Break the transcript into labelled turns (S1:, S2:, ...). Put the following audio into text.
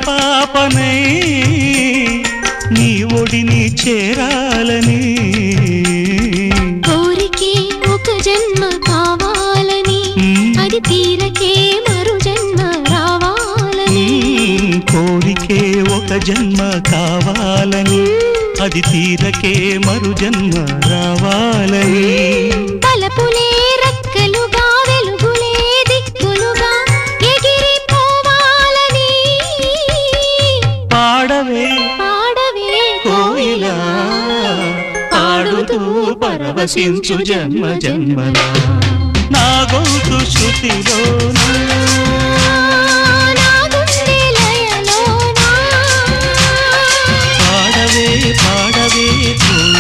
S1: పసిపాపనై నీ ఒడిని చేరాలని
S2: కోరికే ఒక జన్మ కావాలని అది తీరకే మరు జన్మ రావాలని
S1: కోరికే ఒక జన్మ కావాలని అది తీరకే మరు జన్మ రావాలని
S2: తలపులే రెక్కలుగా వెలుగులే దిక్కులుగా ఎగిరిపోవాలని
S1: పాడవే
S2: పాడవే
S1: కోయిలా పాడుతూ పరవశించు జన్మ జన్మలా నా గొంతు శృతిలోనా
S2: నా గుండె లయలోనా
S1: పాడవే పాడవే